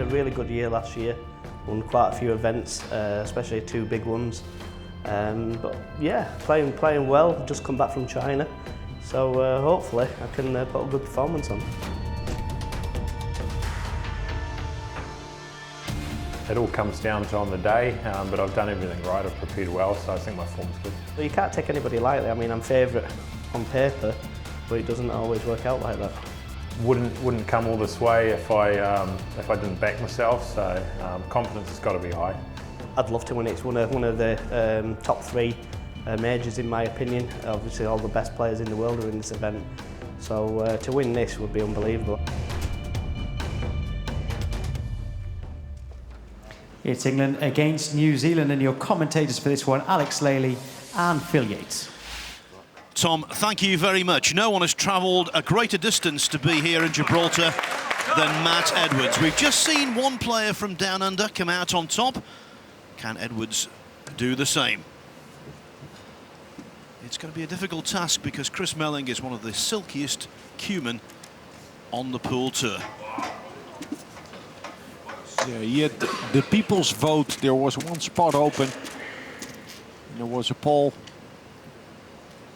a really good year last year. Won quite a few events, especially 2 big ones. But yeah, playing well. Just come back from China, so hopefully I can put a good performance on. It all comes down to on the day, but I've done everything right. I've prepared well, so I think my form's good. Well, you can't take anybody lightly. I mean, I'm favourite on paper, but it doesn't always work out like that. Wouldn't come all this way if I didn't back myself. So confidence has got to be high. I'd love to win it. It's one of the top 3 majors in my opinion. Obviously, all the best players in the world are in this event, so to win this would be unbelievable. It's England against New Zealand, and your commentators for this one, Alex Lally and Phil Yates. Tom, thank you very much. No one has travelled a greater distance to be here in Gibraltar than Matt Edwards. We've just seen one player from down under come out on top. Can Edwards do the same? It's going to be a difficult task because Chris Melling is one of the silkiest cumin on the pool tour. Yeah, yet the people's vote. There was one spot open. There was a poll.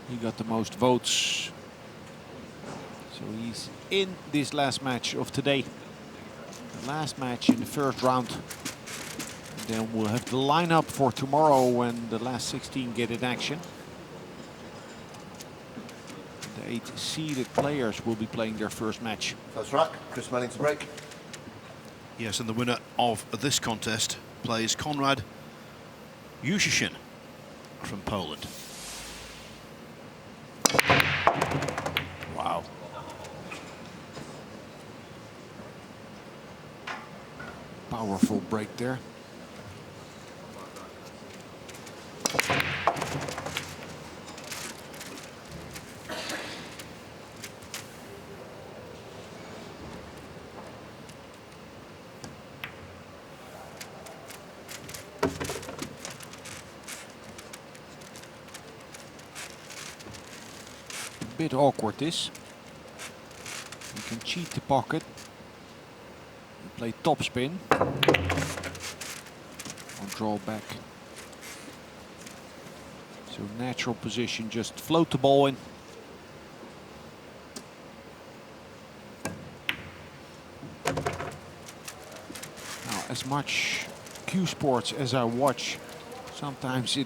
He got the most votes. So he's in this last match of today. The last match in the first round. And then we'll have the lineup for tomorrow when the last 16 get in action. The 8 seeded players will be playing their first match. First rack, Chris Melling to break. Yes, and the winner of this contest plays Konrad Jusichin from Poland. Wow. Powerful break there. Bit awkward this. You can cheat the pocket. You play topspin. Or draw back. So natural position, just float the ball in. Now, as much Q Sports as I watch, sometimes it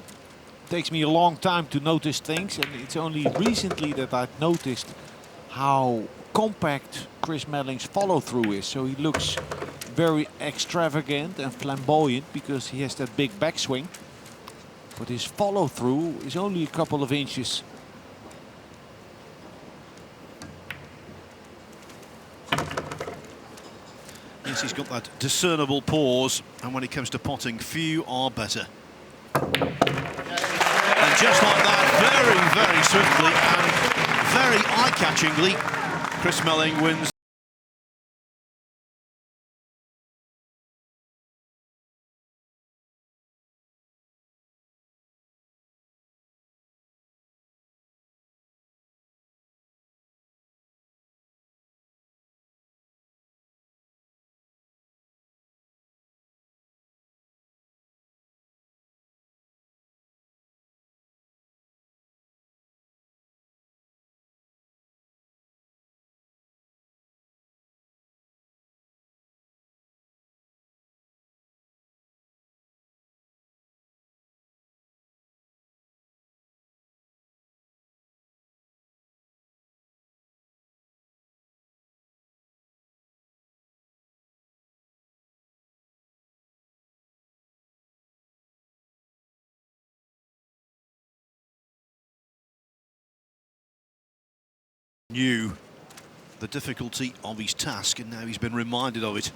takes me a long time to notice things, and it's only recently that I've noticed how compact Chris Melling's follow-through is. So he looks very extravagant and flamboyant because he has that big backswing, but his follow-through is only a couple of inches. Yes, he's got that discernible pause, and when it comes to potting, few are better. And just like that, very, very swiftly and very eye-catchingly, Chris Melling wins. Knew the difficulty of his task, and now he's been reminded of it.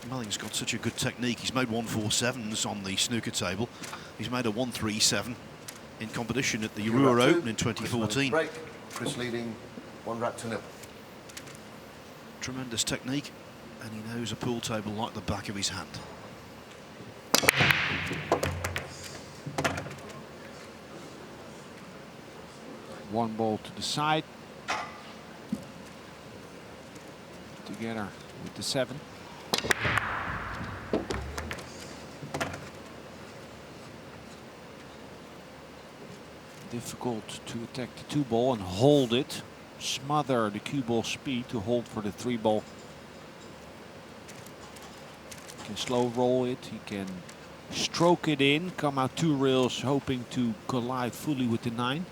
Melling's got such a good technique. He's made 147s on the snooker table. He's made a 137 in competition at the Ruhr Open in 2014. Break. Chris leading 1 rack to 0. Tremendous technique, and he knows a pool table like the back of his hand. One ball to the side. together with the 7. Difficult to attack the 2 ball and hold it. Smother the cue ball speed to hold for the 3 ball. He can slow roll it. He can stroke it in, come out 2 rails, hoping to collide fully with the 9.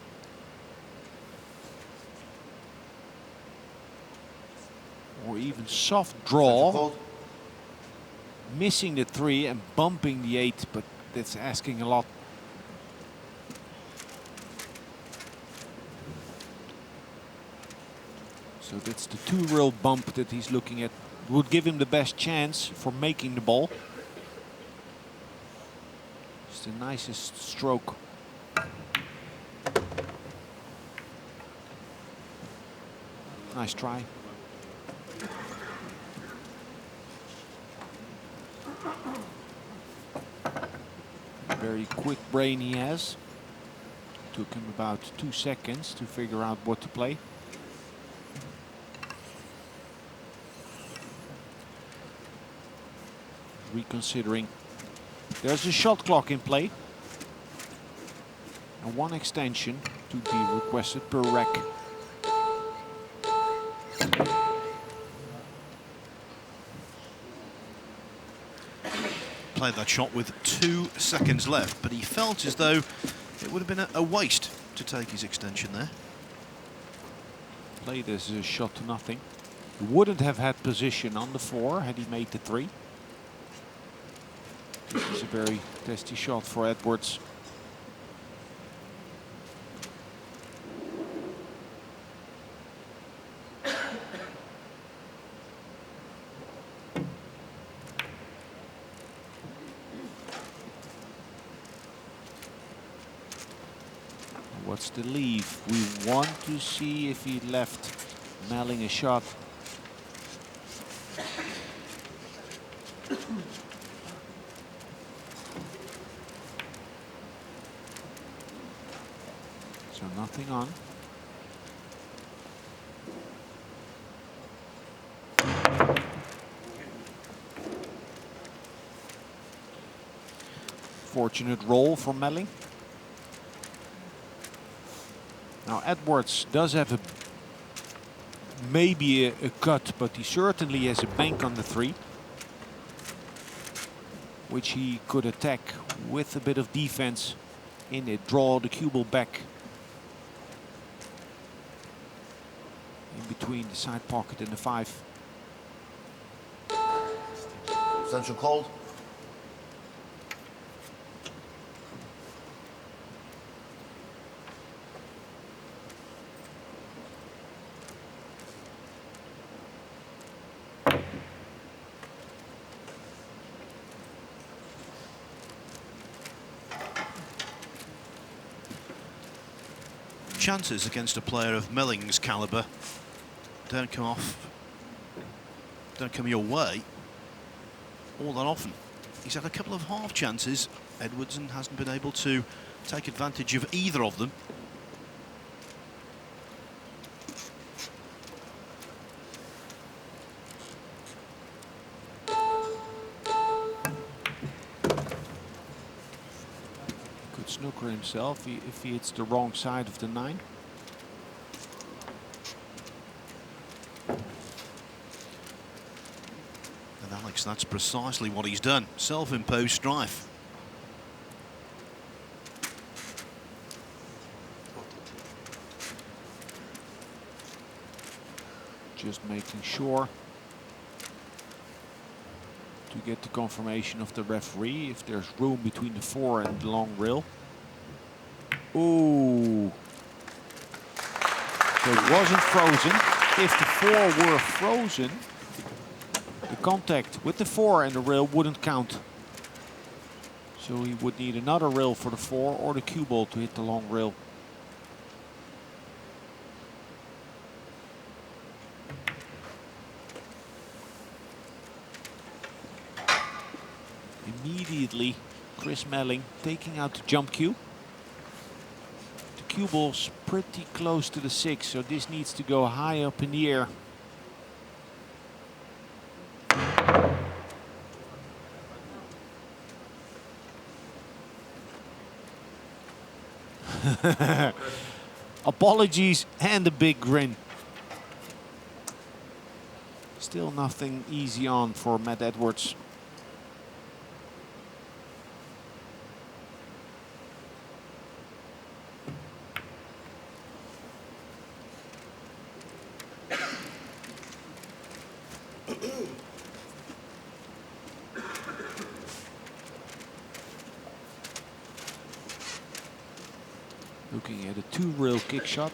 Or even soft draw, missing the 3 and bumping the 8, but that's asking a lot. So that's the 2 rail bump that he's looking at. Would give him the best chance for making the ball. It's the nicest stroke. Nice try. Very quick brain he has. Took him about 2 seconds to figure out what to play. Reconsidering. There's a shot clock in play. And 1 extension to be requested per rack. Played that shot with 2 seconds left, but he felt as though it would have been a waste to take his extension there. Played as a shot to nothing. He wouldn't have had position on the 4 had he made the 3. This is a very testy shot for Edwards. What's the leave? We want to see if he left Melling a shot. So nothing on. Fortunate roll for Melling. Now Edwards does have maybe a cut, but he certainly has a bank on the 3, which he could attack with a bit of defense in it. Draw the cue ball back in between the side pocket and the 5. Central called. Chances against a player of Melling's calibre don't come your way all that often. He's had a couple of half chances, Edwards, and hasn't been able to take advantage of either of them. Snooker himself if he hits the wrong side of the 9. And Alex, that's precisely what he's done. Self-imposed strife. Just making sure to get the confirmation of the referee if there's room between the 4 and the long rail. Ooh. So it wasn't frozen. If the 4 were frozen, the contact with the 4 and the rail wouldn't count. So he would need another rail for the 4 or the cue ball to hit the long rail. Immediately, Chris Melling taking out the jump cue. The cue ball's pretty close to the 6, so this needs to go high up in the air. Apologies and a big grin. Still nothing easy on for Matt Edwards. Looking at a two-rail kick shot.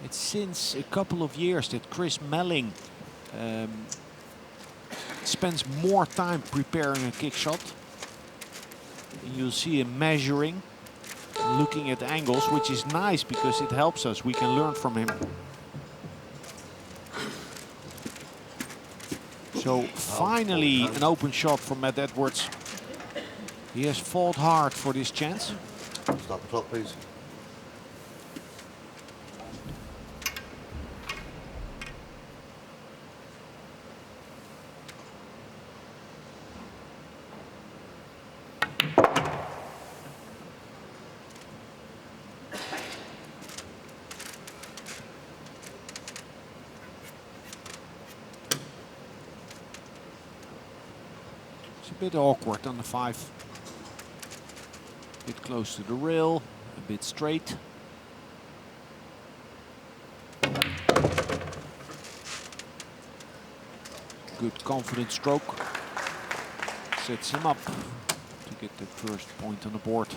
It's since a couple of years that Chris Melling spends more time preparing a kick shot. And you'll see him measuring, looking at angles, which is nice because it helps us. We can learn from him. So finally an open shot from Matt Edwards. He has fought hard for this chance. Stop the clock, please. It's a bit awkward on the 5. A bit close to the rail, a bit straight. Good confident stroke. Sets him up to get the first point on the board.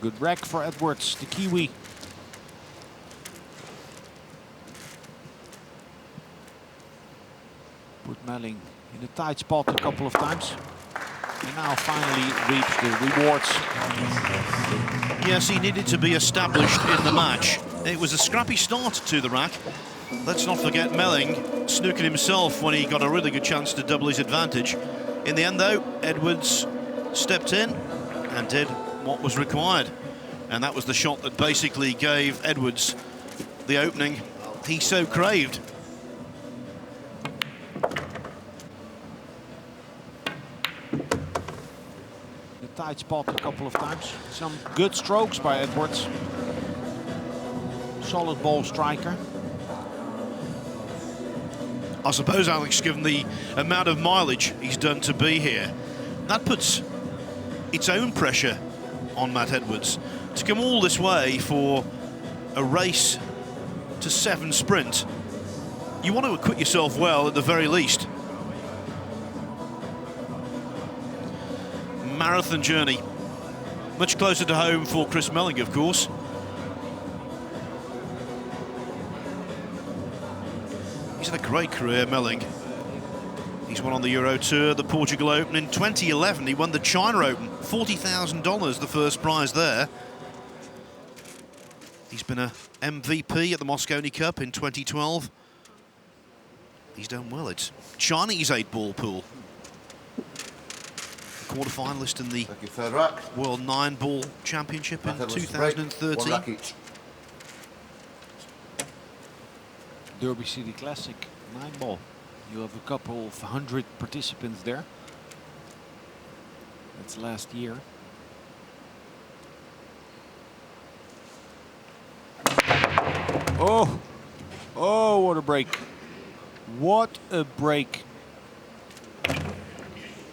Good rack for Edwards, the Kiwi. Put Melling in a tight spot a couple of times. And now finally reaps the rewards. Yes, he needed to be established in the match. It was a scrappy start to the rack. Let's not forget Melling snooking himself when he got a really good chance to double his advantage. In the end, though, Edwards stepped in and did what was required, and that was the shot that basically gave Edwards the opening he so craved. The tight spot a couple of times. Some good strokes by Edwards. Solid ball striker. I suppose, Alex, given the amount of mileage he's done to be here, that puts its own pressure on Matt Edwards to come all this way for a race to 7 sprint. You want to acquit yourself well at the very least. Marathon journey, much closer to home for Chris Melling, of course. He's had a great career, Melling. He's won on the Euro Tour, the Portugal Open. In 2011, he won the China Open, $40,000, the first prize there. He's been a MVP at the Moscone Cup in 2012. He's done well. It's Chinese 8-ball pool. Quarter-finalist in the Third rack. World 9-ball Championship in 2013. 1 rack each. Derby City Classic, 9-ball. You have a couple of 100 participants there. That's last year. Oh, oh, what a break. What a break.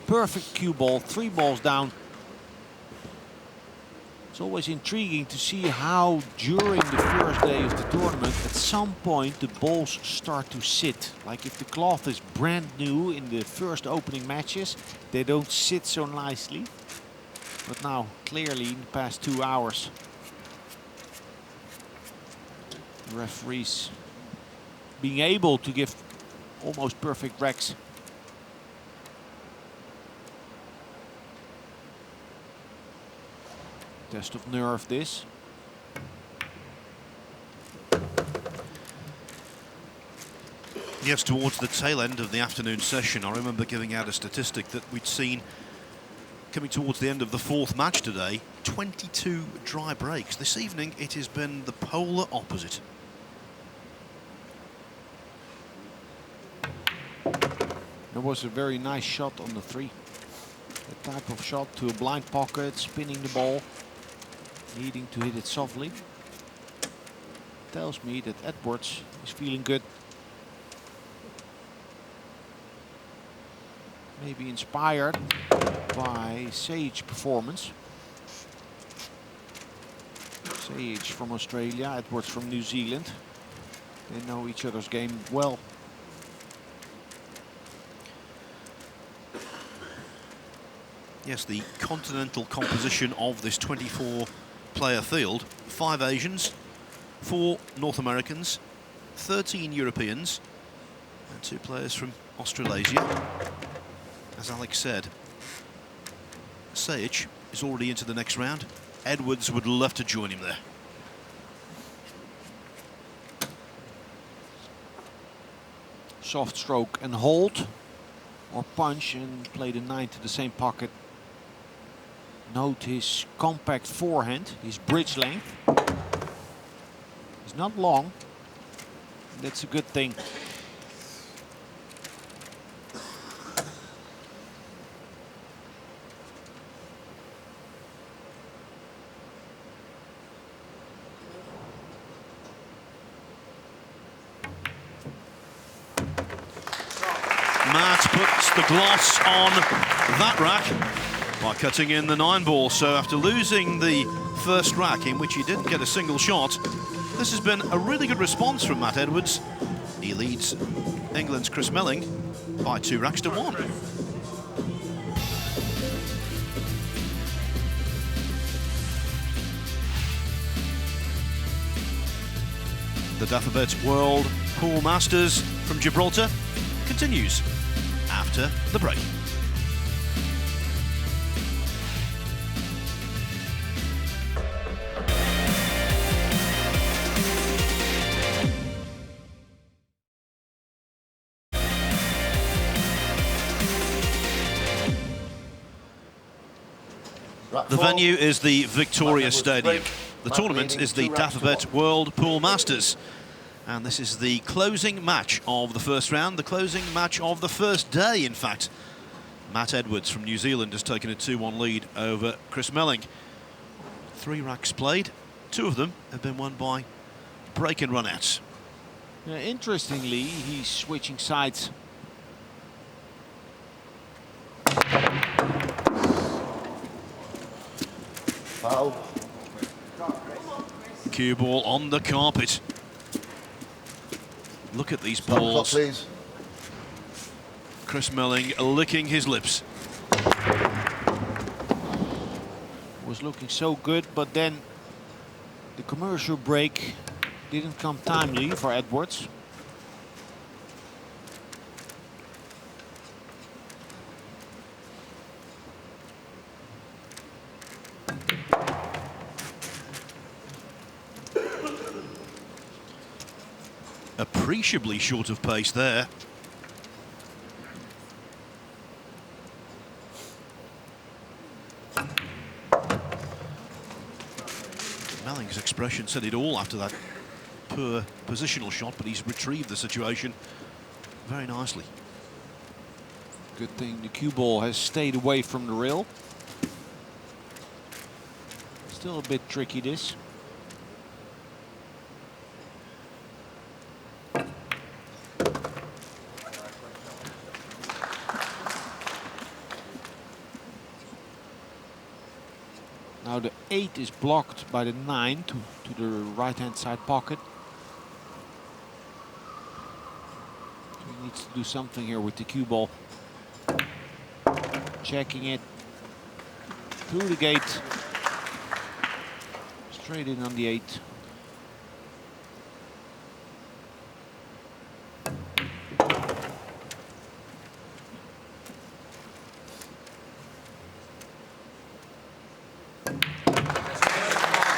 Perfect cue ball, 3 balls down. It's always intriguing to see how during the first day of the tournament, at some point the balls start to sit. Like if the cloth is brand new in the first opening matches, they don't sit so nicely. But now, clearly in the past 2 hours, the referees being able to give almost perfect racks. Test of nerve, this. Yes, towards the tail end of the afternoon session, I remember giving out a statistic that we'd seen coming towards the end of the fourth match today, 22 dry breaks. This evening, it has been the polar opposite. There was a very nice shot on the 3. The type of shot to a blind pocket, spinning the ball, needing to hit it softly. Tells me that Edwards is feeling good. Maybe inspired by Sage performance. Sage from Australia, Edwards from New Zealand. They know each other's game well. Yes, the continental composition of this 24-player field. 5 Asians, 4 North Americans, 13 Europeans, and 2 players from Australasia. As Alex said, Sage is already into the next round. Edwards would love to join him there. Soft stroke and hold, or punch and play the 9 to the same pocket. Note his compact forehand, his bridge length. It's not long. That's a good thing. Matt puts the gloss on that rack by cutting in the 9-ball. So after losing the first rack, in which he didn't get a single shot, this has been a really good response from Matt Edwards. He leads England's Chris Melling by 2 racks to 1. The Dafabet World Pool Masters from Gibraltar continues after the break. The venue is the Victoria Stadium. The tournament is the Dafabet World Pool Masters. And this is the closing match of the first round, the closing match of the first day, in fact. Matt Edwards from New Zealand has taken a 2-1 lead over Chris Melling. 3 racks played, 2 of them have been won by break and run outs. Yeah, interestingly, he's switching sides. Foul. Cue ball on the carpet. Look at these Stop the clock, balls. please. Chris Melling licking his lips. Was looking so good, but then the commercial break didn't come timely for Edwards. Appreciably short of pace there. Melling's expression said it all after that poor positional shot, but he's retrieved the situation very nicely. Good thing the cue ball has stayed away from the rail. Still a bit tricky, this. Now the 8 is blocked by the 9 to the right-hand side pocket. He needs to do something here with the cue ball. Checking it through the gate. Straight in on the 8.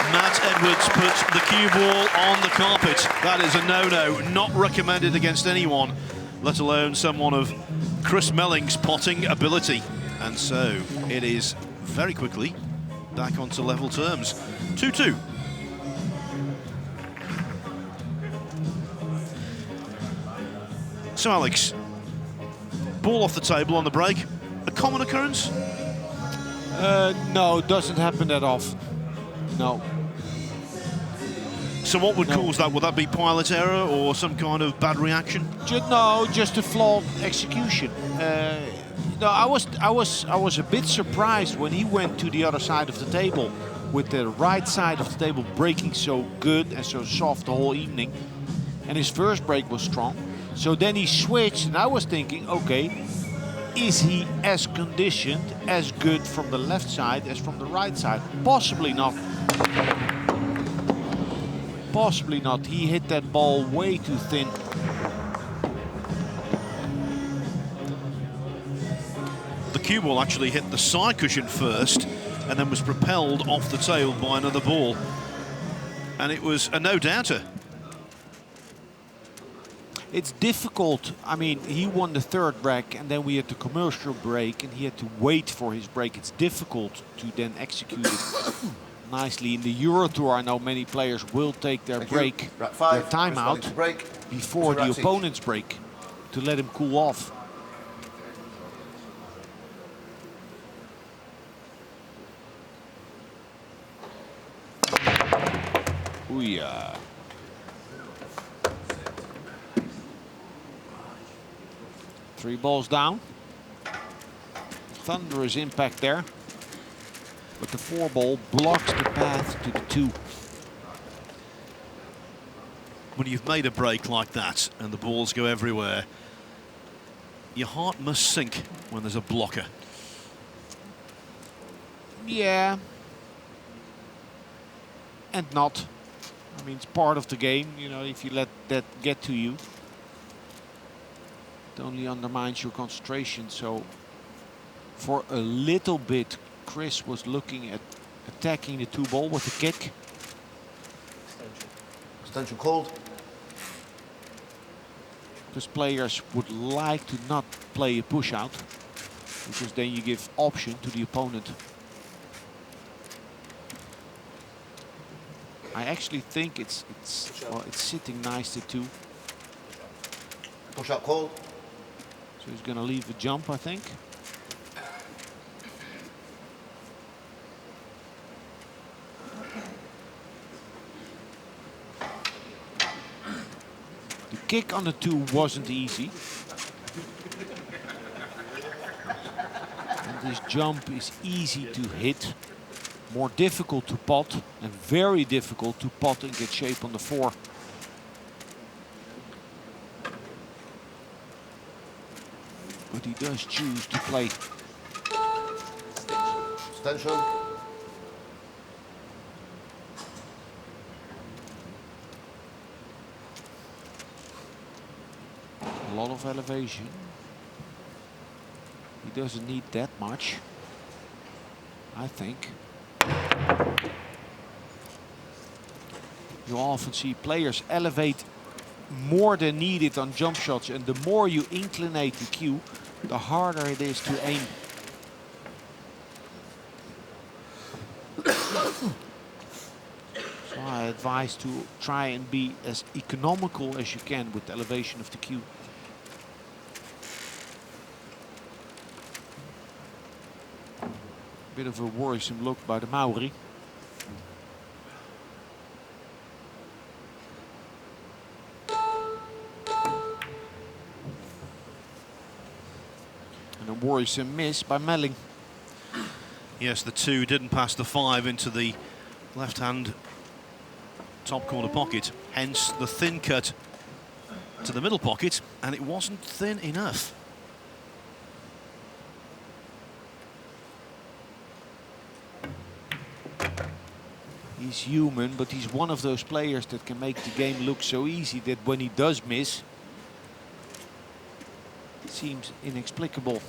Matt Edwards puts the cue ball on the carpet. That is a no-no, not recommended against anyone let alone someone of Chris Melling's potting ability. And so it is very quickly back onto level terms. 2-2. So Alex, ball off the table on the break, a common occurrence? No, it doesn't happen that often. No. So what would cause that? Would that be pilot error or some kind of bad reaction? No, just a flawed execution. No, I was a bit surprised when he went to the other side of the table, with the right side of the table breaking so good and so soft the whole evening. And his first break was strong. So then he switched, and I was thinking, okay, is he as conditioned, as good from the left side as from the right side? Possibly not. Possibly not. He hit that ball way too thin. The cue ball actually hit the side cushion first and then was propelled off the tail by another ball. And it was a no-doubter. It's difficult. I mean, he won the third break and then we had the commercial break and he had to wait for his break. It's difficult to then execute it nicely. In the Euro Tour, I know many players will take their break, their timeout, before the opponent's break to let him cool off. Ooh, yeah. Three balls down. Thunderous impact there. But the 4-ball blocks the path to the 2. When you've made a break like that and the balls go everywhere, your heart must sink when there's a blocker. Yeah. And not. I mean, it's part of the game, you know, if you let that get to you. It only undermines your concentration. So for a little bit, Chris was looking at attacking the 2-ball with a kick. Extension called. Because players would like to not play a push out, because then you give option to the opponent. I actually think it's sitting nice at 2. Push out called. So he's going to leave the jump, I think. The kick on the 2 wasn't easy. And this jump is easy to hit. More difficult to pot and very difficult to pot and get shape on the 4. But he does choose to play. Extension. A lot of elevation. He doesn't need that much, I think. You often see players elevate more than needed on jump shots, and the more you inclinate the cue, the harder it is to aim. So I advise to try and be as economical as you can with the elevation of the cue. Bit of a worrisome look by the Maori. And a worrisome miss by Melling. Yes, the 2 didn't pass the 5 into the left-hand top corner pocket, hence the thin cut to the middle pocket, and it wasn't thin enough. He's human, but he's one of those players that can make the game look so easy that when he does miss, it seems inexplicable.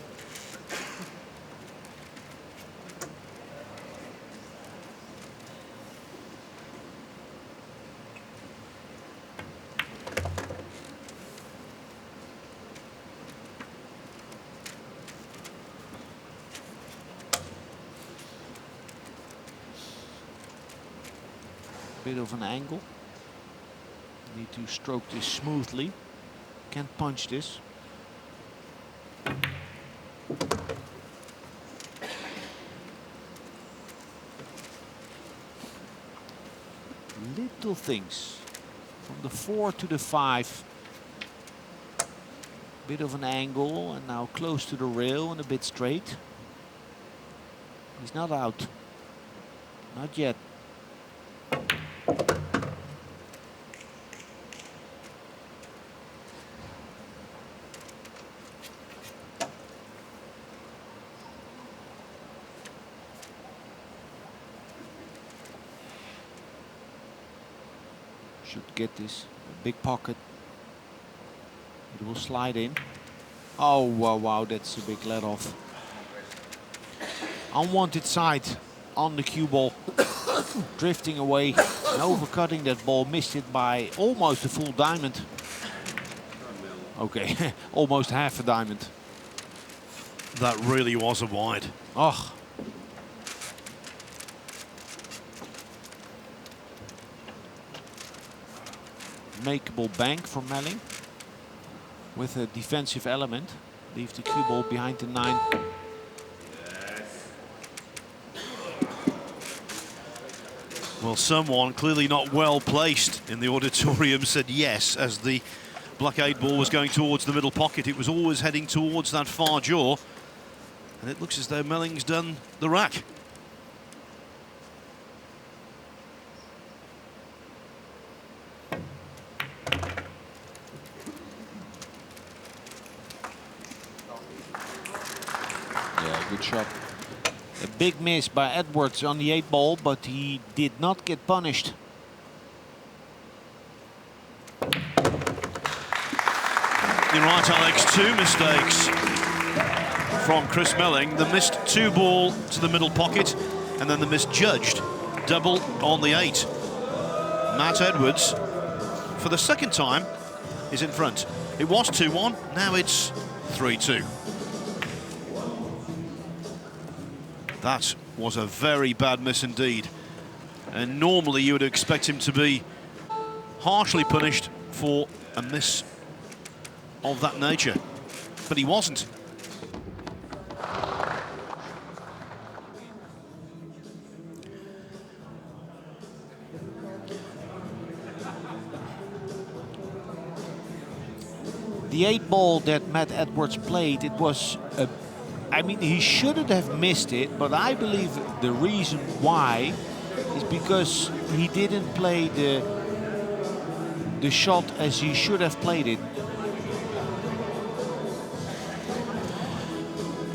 bit of an angle. Need to stroke this smoothly. Can't punch this. Little things. From the 4 to the 5. Bit of an angle and now close to the rail and a bit straight. He's not out. Not yet. Should get this. A big pocket. It will slide in. Oh, wow, wow, that's a big let off. Unwanted side on the cue ball. Drifting away and overcutting that ball. Missed it by almost a full diamond. Okay, almost half a diamond. That really was a wide. Oh. Makeable bank for Melling with a defensive element. Leave the cue ball behind the 9. Well, someone clearly not well placed in the auditorium said yes as the black 8 ball was going towards the middle pocket. It was always heading towards that far jaw, and it looks as though Melling's done the rack. Good shot. A big miss by Edwards on the 8 ball, but he did not get punished. You're right, Alex. 2 mistakes from Chris Melling. The missed 2 ball to the middle pocket, and then the misjudged double on the 8. Matt Edwards, for the second time, is in front. It was 2-1, now it's 3-2. That was a very bad miss indeed. And normally you would expect him to be harshly punished for a miss of that nature. But he wasn't. The 8 ball that Matt Edwards played, it was a I mean, he shouldn't have missed it, but I believe the reason why is because he didn't play the shot as he should have played it.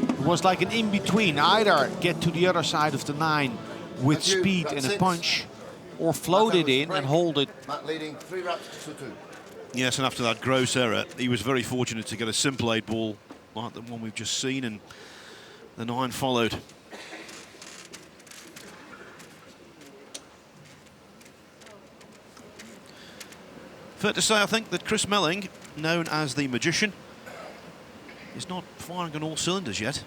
It was like an in-between. Either get to the other side of the 9 with speed and a punch, or float it in and hold it. Matt leading 3 wraps to 2. Yes, and after that gross error, he was very fortunate to get a simple 8 ball like the one we've just seen, and the 9 followed. Fair to say, I think, that Chris Melling, known as the Magician, is not firing on all cylinders yet.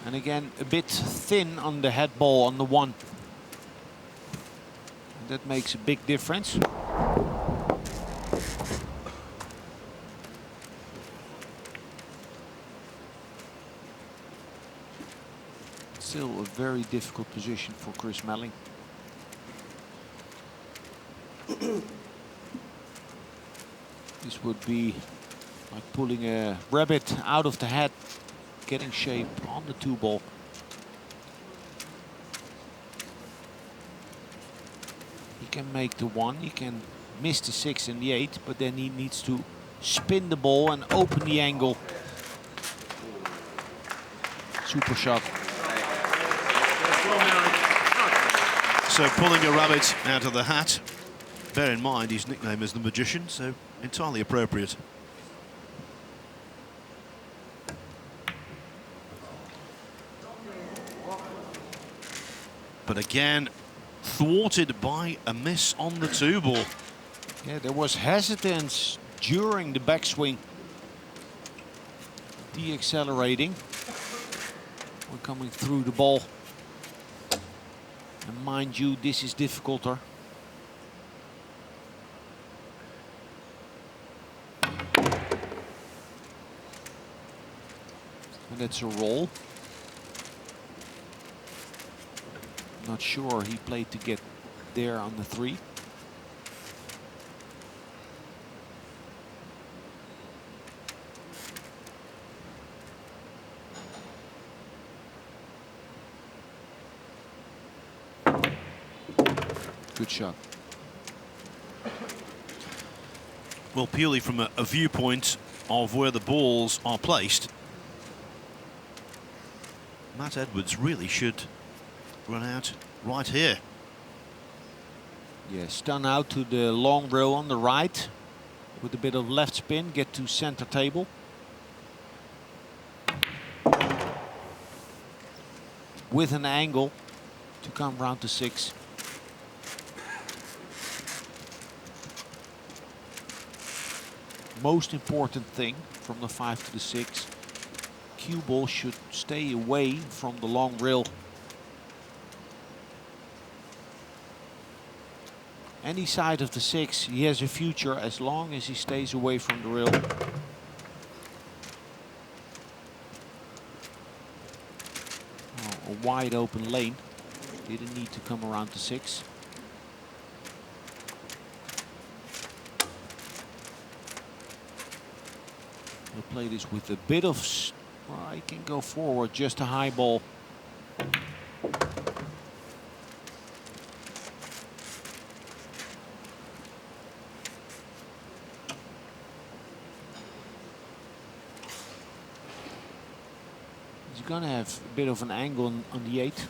And again, a bit thin on the head ball on the 1. And that makes a big difference. Still a very difficult position for Chris Melling. This would be like pulling a rabbit out of the hat. Getting shape on the 2 ball. He can make the 1, he can miss the 6 and the 8, but then he needs to spin the ball and open the angle. Super shot. So pulling a rabbit out of the hat. Bear in mind his nickname is the Magician, so entirely appropriate. But again, thwarted by a miss on the 2 ball. Yeah, there was hesitance during the backswing. Deaccelerating. We're coming through the ball. And mind you, this is difficulter. And that's a roll. Not sure he played to get there on the 3. Good shot. Well, purely from a viewpoint of where the balls are placed, Matt Edwards really should run out right here. Yeah, stun out to the long rail on the right with a bit of left spin, get to center table. With an angle to come round to 6. Most important thing from the 5 to the 6, cue ball should stay away from the long rail. Any side of the 6, he has a future as long as he stays away from the rail. Oh, a wide open lane. Didn't need to come around to 6. He'll play this with a bit of, well, he can go forward, just a high ball. He's gonna have a bit of an angle on the 8.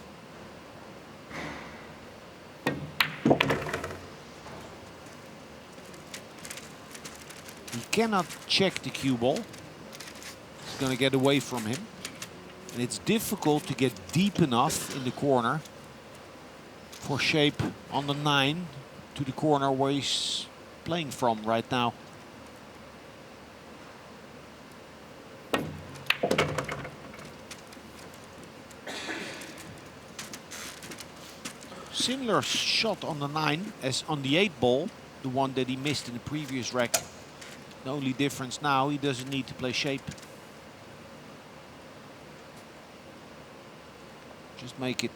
He cannot check the cue ball. It's going to get away from him. And it's difficult to get deep enough in the corner for shape on the 9 to the corner where he's playing from right now. Similar shot on the 9 as on the 8 ball, the one that he missed in the previous rack. The only difference now, he doesn't need to play shape. Just make it.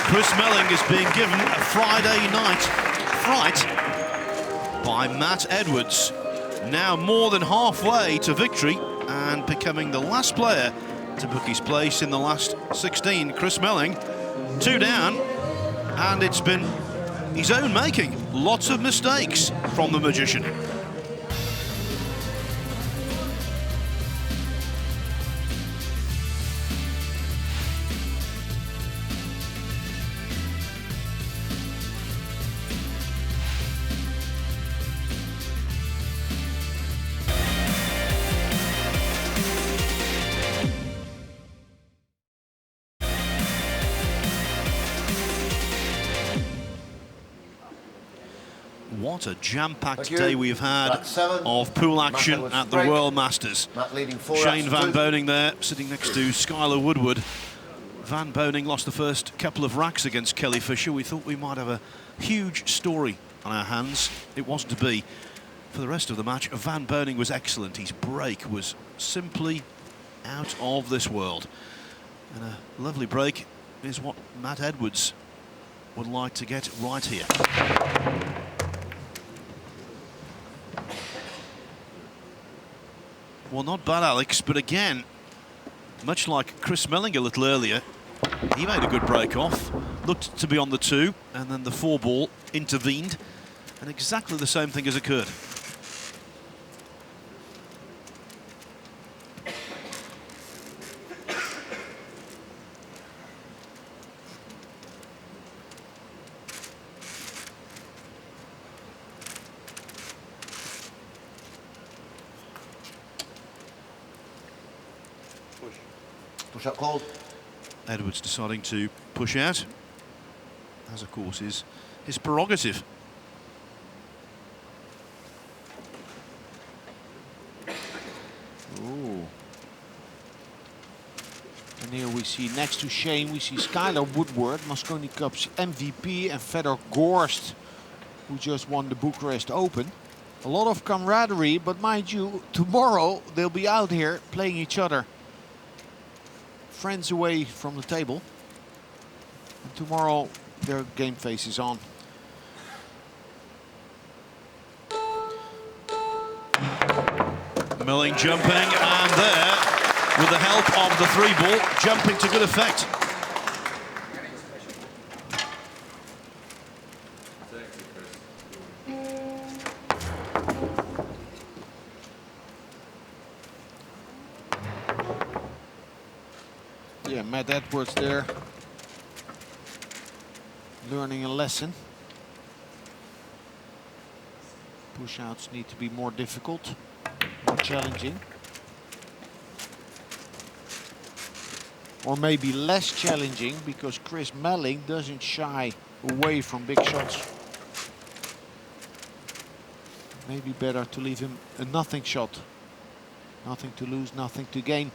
Chris Melling is being given a Friday night fright by Matt Edwards. Now more than halfway to victory and becoming the last player to book his place in the last 16. Chris Melling, 2 down, and it's been his own making. Lots of mistakes from the magician. What a jam-packed day we've had of pool action at the World Masters. Shane Van Boening there, sitting next to Skylar Woodward. Van Boening lost the first couple of racks against Kelly Fisher. We thought we might have a huge story on our hands. It wasn't to be. For the rest of the match, Van Boening was excellent. His break was simply out of this world. And a lovely break is what Matt Edwards would like to get right here. Well, not bad, Alex, but again, much like Chris Melling a little earlier, he made a good break off, looked to be on the 2, and then the 4 ball intervened, and exactly the same thing has occurred. Push up called. Edwards deciding to push out, as of course is his prerogative. Ooh. And here we see, next to Shane, we see Skylar Woodward, Mosconi Cup's MVP, and Fedor Gorst, who just won the Bucharest Open. A lot of camaraderie, but mind you, tomorrow they'll be out here playing each other. Friends away from the table. And tomorrow their game face is on. Melling jumping, and there, with the help of the 3-ball, jumping to good effect. Yeah, Matt Edwards there, learning a lesson. Push-outs need to be more difficult, more challenging. Or maybe less challenging, because Chris Melling doesn't shy away from big shots. Maybe better to leave him a nothing shot. Nothing to lose, nothing to gain.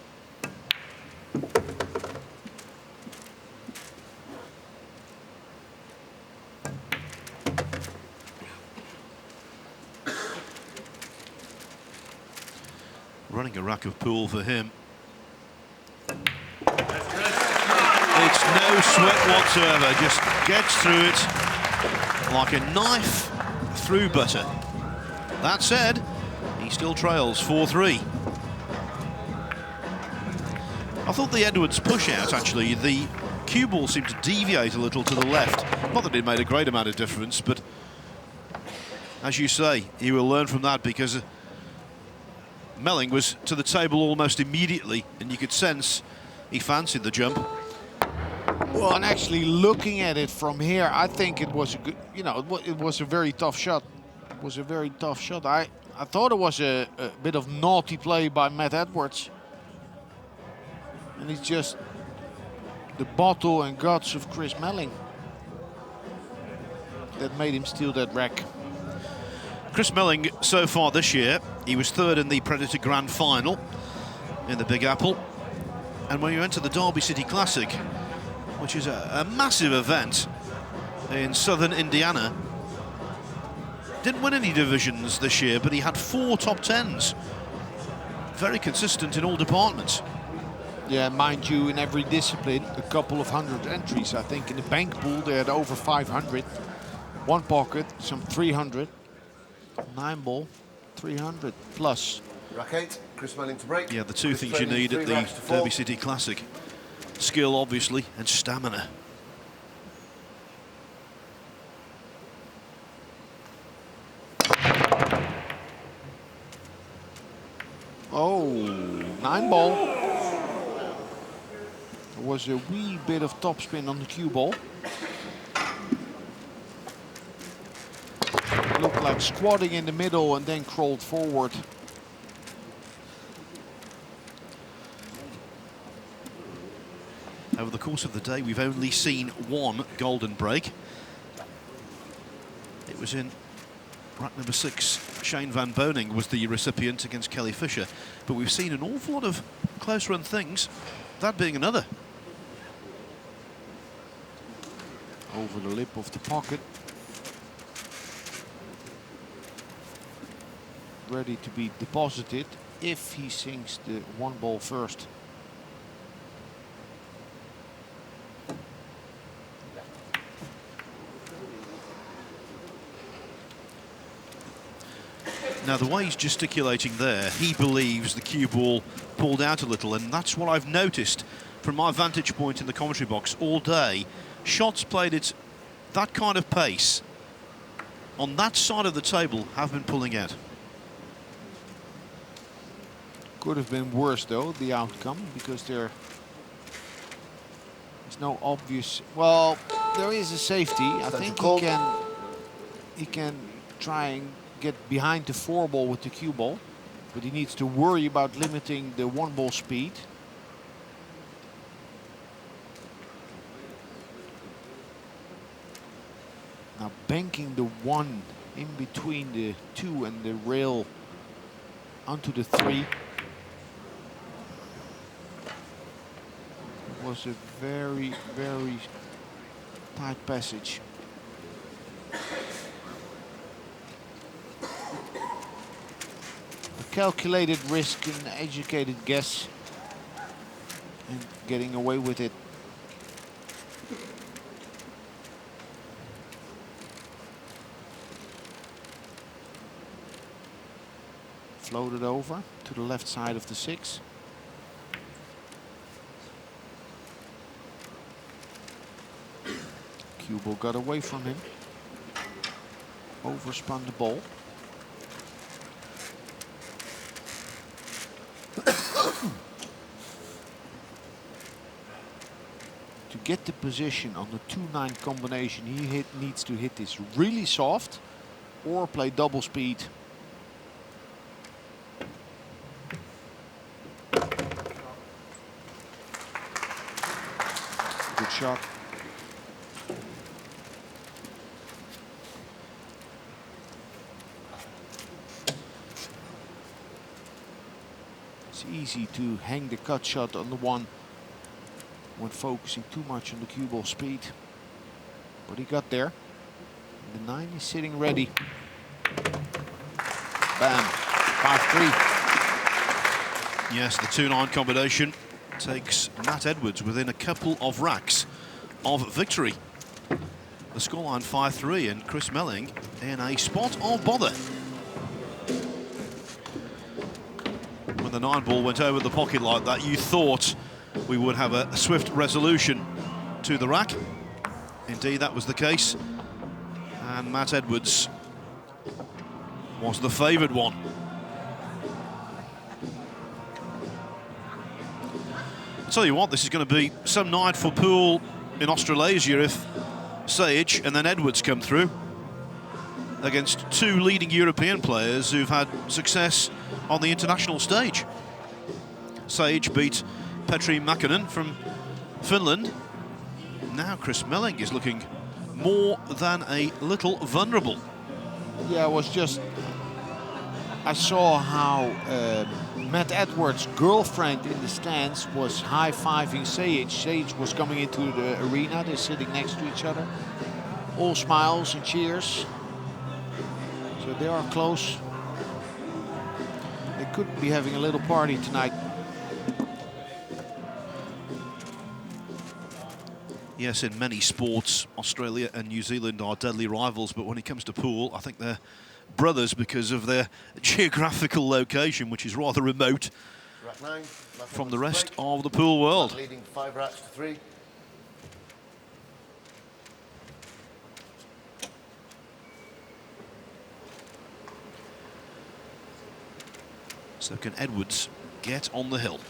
Running a rack of pool for him. It's no sweat whatsoever, just gets through it like a knife through butter. That said, he still trails 4-3. I thought the Edwards push out, actually, the cue ball seemed to deviate a little to the left. Not that it made a great amount of difference, but as you say, he will learn from that, because Melling was to the table almost immediately, and you could sense he fancied the jump. Well, and actually looking at it from here, I think it was a good, you know, it was a very tough shot. It was a very tough shot. I thought it was a bit of naughty play by Matt Edwards. And it's just the bottle and guts of Chris Melling that made him steal that rack. Chris Melling, so far this year, he was third in the Predator Grand Final in the Big Apple. And when you enter the Derby City Classic, which is a massive event in southern Indiana, didn't win any divisions this year, but he had 4 top 10s. Very consistent in all departments. Yeah, mind you, in every discipline, a couple of hundred entries. I think in the bank pool, they had over 500. One pocket, some 300. 9-ball, 300 plus. Rack 8, Chris Melling to break. Yeah, the two Chris things you training need at 3 the racks to 4. Derby City Classic. Skill, obviously, and stamina. Oh, 9-ball. There was a wee bit of topspin on the cue ball. Looked like squatting in the middle and then crawled forward. Over the course of the day, we've only seen one golden break. It was in rack number 6. Shane Van Boning was the recipient against Kelly Fisher. But we've seen an awful lot of close run things, that being another. Over the lip of the pocket. Ready to be deposited if he sinks the 1-ball first. Now, the way he's gesticulating there, he believes the cue ball pulled out a little, and that's what I've noticed from my vantage point in the commentary box all day. Shots played at that kind of pace on that side of the table have been pulling out. Could have been worse, though, the outcome, because there's no obvious... Well, there is a safety. I think he can try and get behind the 4-ball with the cue ball, but he needs to worry about limiting the 1-ball speed. Now banking the 1 in between the 2 and the rail onto the 3. It was a very, very tight passage. A calculated risk, an educated guess, and getting away with it. Floated over to the left side of the 6. Cue ball got away from him. Overspun the ball. To get the position on the 2-9 combination, he needs to hit this really soft or play double speed. Good shot. It's easy to hang the cut shot on the 1 when focusing too much on the cue ball speed. But he got there. And the 9 is sitting ready. Bam. 5-3. Yes, the 2-9 combination takes Matt Edwards within a couple of racks of victory. The scoreline 5-3 and Chris Melling in a spot of bother. When the 9 ball went over the pocket like that, you thought we would have a swift resolution to the rack. Indeed, that was the case. And Matt Edwards was the favoured one. I'll tell you what, this is going to be some night for pool in Australasia if Sage and then Edwards come through against 2 leading European players who've had success on the international stage. Sage beat Petri Mäkinen from Finland. Now Chris Melling is looking more than a little vulnerable. Yeah, I saw how Matt Edwards' girlfriend in the stands was high-fiving Sage. Sage was coming into the arena. They're sitting next to each other. All smiles and cheers. So they are close. They could be having a little party tonight. Yes, in many sports, Australia and New Zealand are deadly rivals, but when it comes to pool, I think they're brothers because of their geographical location, which is rather remote from the rest of the pool world. Leading 5 racks to 3. So can Edwards get on the hill?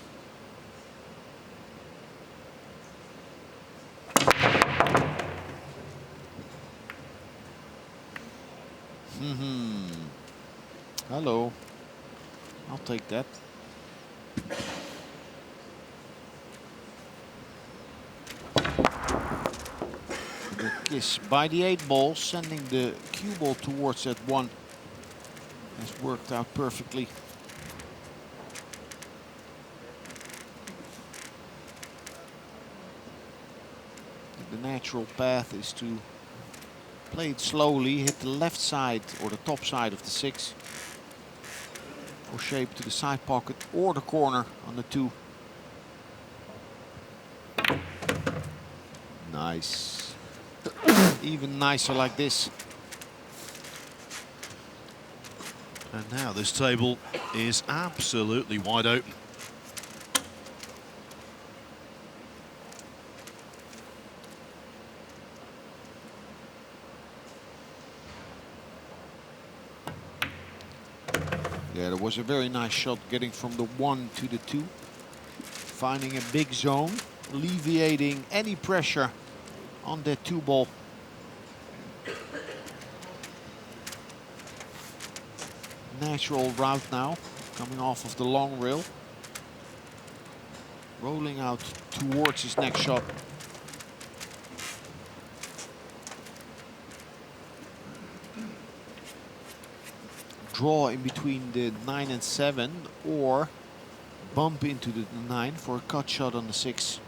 Hello. I'll take that. The kiss by the 8 ball, sending the cue ball towards that 1 has worked out perfectly. The natural path is to play it slowly, hit the left side or the top side of the 6 for shape to the side pocket or the corner on the 2. Nice. Even nicer like this. And now this table is absolutely wide open. Yeah, there was a very nice shot getting from the 1 to the 2. Finding a big zone, alleviating any pressure on that 2 ball. Natural route now, coming off of the long rail. Rolling out towards his next shot. draw in between the 9 and 7 or bump into the 9 for a cut shot on the 6.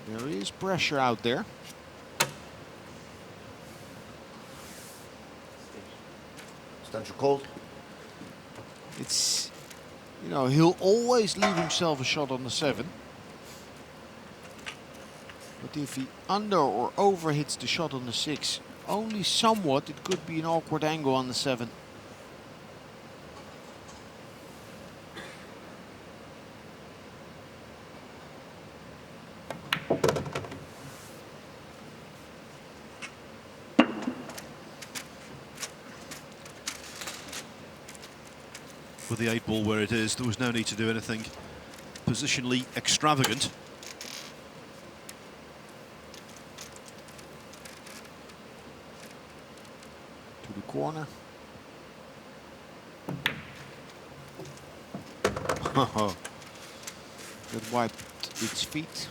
There is pressure out there. Stanchial called. It's, you know, he'll always leave himself a shot on the 7. But if he under or over hits the shot on the 6, only somewhat, it could be an awkward angle on the 7. With the 8 ball where it is, there was no need to do anything positionally extravagant. To the corner. That wiped its feet.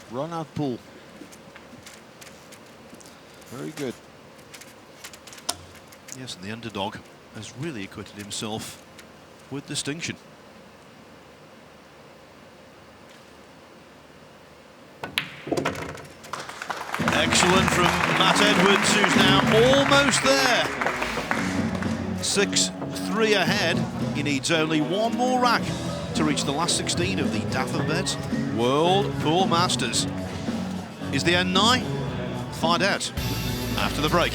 Run out pull. Very good. Yes, and the underdog has really acquitted himself with distinction. Excellent from Matt Edwards, who's now almost there. 6-3 ahead. He needs only one more rack to reach the last 16 of the Dapperbet World Pool Masters. Is the end nigh? Find out after the break.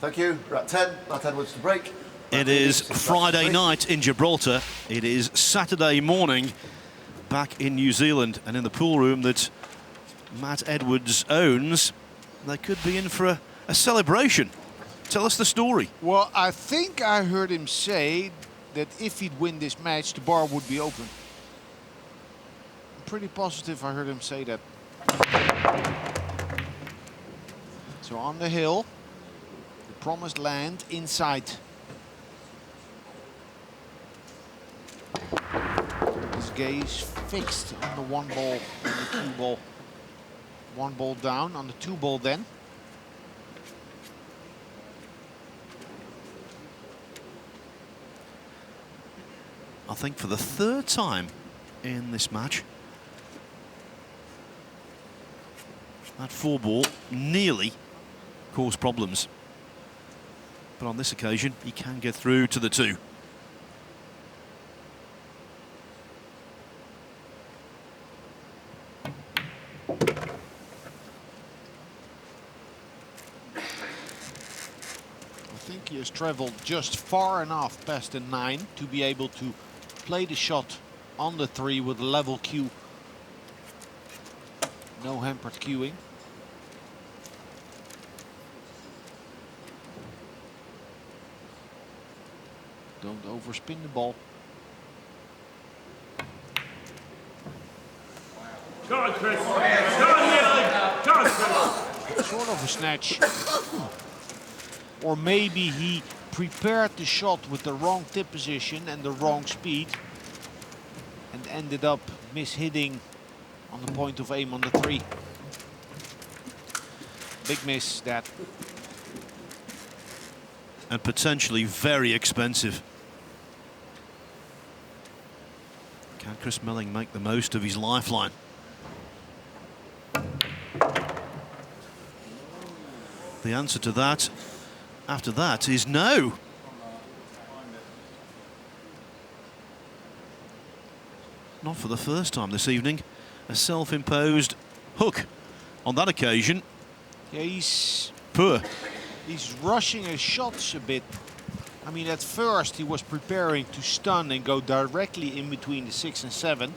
Thank you. We're at 10. Matt Edwards to break. It is Friday night in Gibraltar. It is Saturday morning back in New Zealand, and in the pool room that Matt Edwards owns, they could be in for a celebration. Tell us the story. Well, I think I heard him say that if he'd win this match, the bar would be open. I'm pretty positive I heard him say that. So on the hill, the promised land inside. His gaze fixed on the 1 ball and the 2 ball. 1 ball down on the 2 ball then. I think for the 3rd time in this match, that 4 ball nearly caused problems. But on this occasion, he can get through to the 2. I think he has traveled just far enough past the 9 to be able to play the shot on the 3 with a level cue. No hampered cueing. Don't overspin the ball. Go on, Chris. Go on, Melling. Go on, Chris. Sort of a snatch. Or maybe he prepared the shot with the wrong tip position and the wrong speed and ended up mishitting on the point of aim on the 3. Big miss, that. And potentially very expensive. Can Chris Melling make the most of his lifeline? The answer to that, after that, is no. Not for the first time this evening. a self-imposed hook on that occasion. Yeah, he's Poor. rushing his shots a bit. I mean, at first he was preparing to stun and go directly in between the 6 and 7.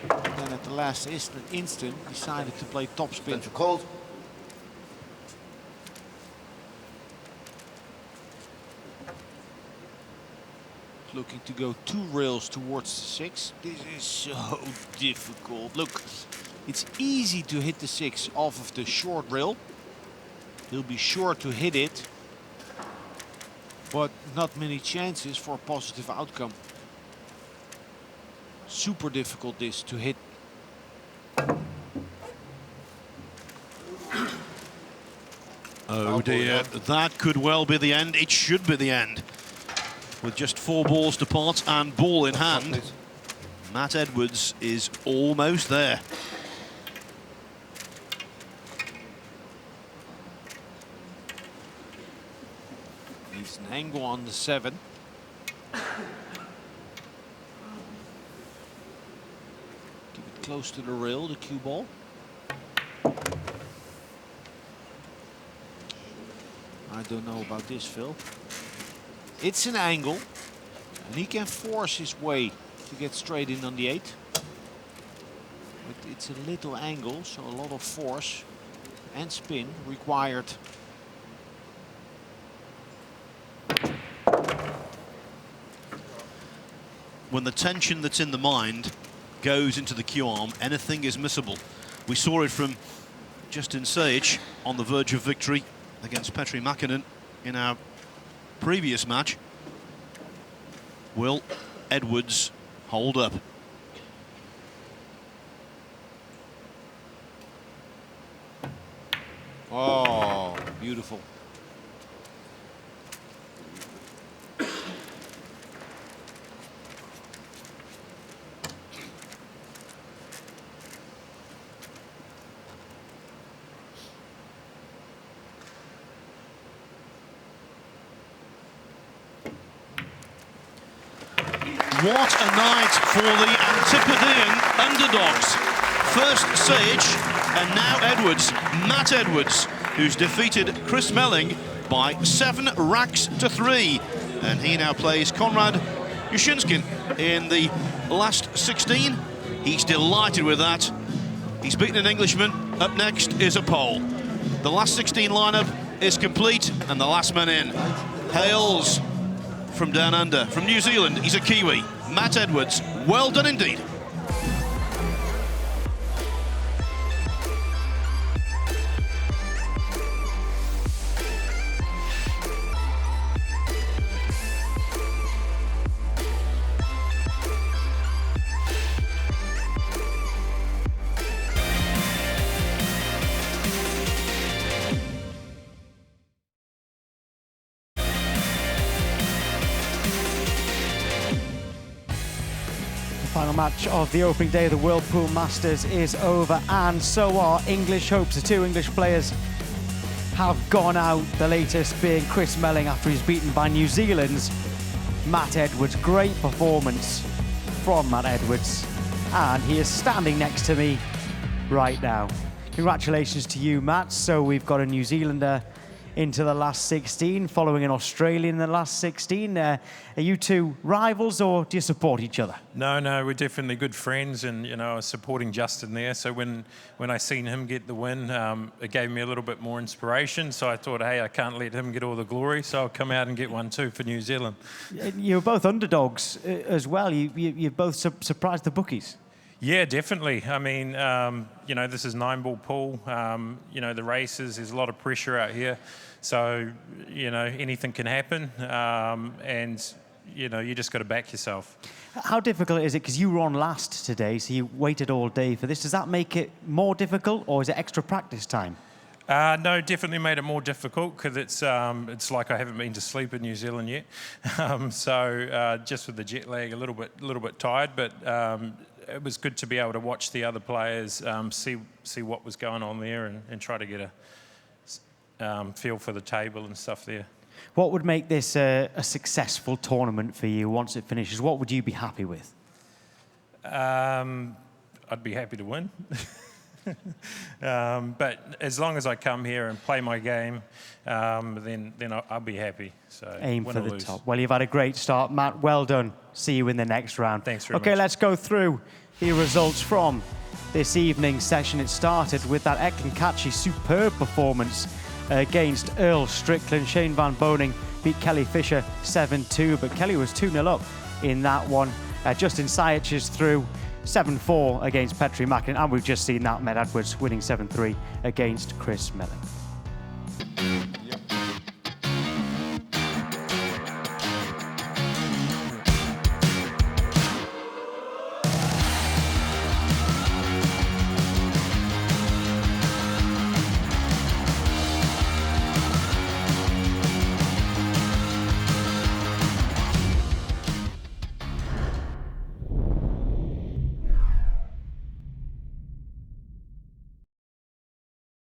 And then at the last instant decided to play topspin. Central called. Looking to go 2 rails towards the 6. This is so difficult. Look, it's easy to hit the 6 off of the short rail. He'll be sure to hit it, but not many chances for a positive outcome. Super difficult this to hit. Oh dear, that could well be the end. It should be the end. With just 4 balls to pot and ball in hand, Matt Edwards is almost there. Needs an angle on the 7. Keep it close to the rail, the cue ball. I don't know about this, Phil. It's an angle, and he can force his way to get straight in on the 8. But it's a little angle, so a lot of force and spin required. When the tension that's in the mind goes into the cue arm, anything is missable. We saw it from Justin Sage on the verge of victory against Petri Mäkinen in our previous match. Will Edwards hold up? Oh, beautiful. What a night for the Antipodean underdogs. First Sage and now Edwards. Matt Edwards, who's defeated Chris Melling by 7 racks to 3. And he now plays Konrad Yushinskin in the last 16. He's delighted with that. He's beaten an Englishman. Up next is a Pole. The last 16 lineup is complete and the last man in hails from down under, from New Zealand. He's a Kiwi, Matt Edwards. Well done indeed. Final match of the opening day of the World Pool Masters is over, and so are English hopes. The 2 English players have gone out, the latest being Chris Melling after he's beaten by New Zealand's Matt Edwards. Great performance from Matt Edwards, and he is standing next to me right now. Congratulations to you, Matt. So we've got a New Zealander into the last 16, following an Australian in the last 16. Are you 2 rivals, or do you support each other? No, we're definitely good friends, and you know, I was supporting Justin there. So when I seen him get the win, it gave me a little bit more inspiration. So I thought, hey, I can't let him get all the glory, so I'll come out and get one too for New Zealand. You're both underdogs as well. You both surprised the bookies. Yeah, definitely. I mean, you know, this is 9-ball pool. You know, the races, there's a lot of pressure out here. So, you know, anything can happen. And, you know, you just got to back yourself. How difficult is it? Because you were on last today, so you waited all day for this. Does that make it more difficult, or is it extra practice time? No, definitely made it more difficult, because it's like I haven't been to sleep in New Zealand yet. So just with the jet lag, a little bit tired, but it was good to be able to watch the other players, see what was going on there, and try to get a feel for the table and stuff there. What would make this a successful tournament for you once it finishes? What would you be happy with? I I'd be happy to win. But as long as I come here and play my game, then I'll be happy. So Aim win for or the lose. top. Well, you've had a great start, Matt. Well done. See you in the next round. Thanks very Okay, much. let's go through the results from this evening's session. It started with that Ekankatchi superb performance against Earl Strickland. Shane Van Boning beat Kelly Fisher 7-2, but Kelly was 2-0 up in that one. Justin Sajic is through 7-4 against Petri Macklin, and we've just seen that Matt Edwards winning 7-3 against Chris Melling.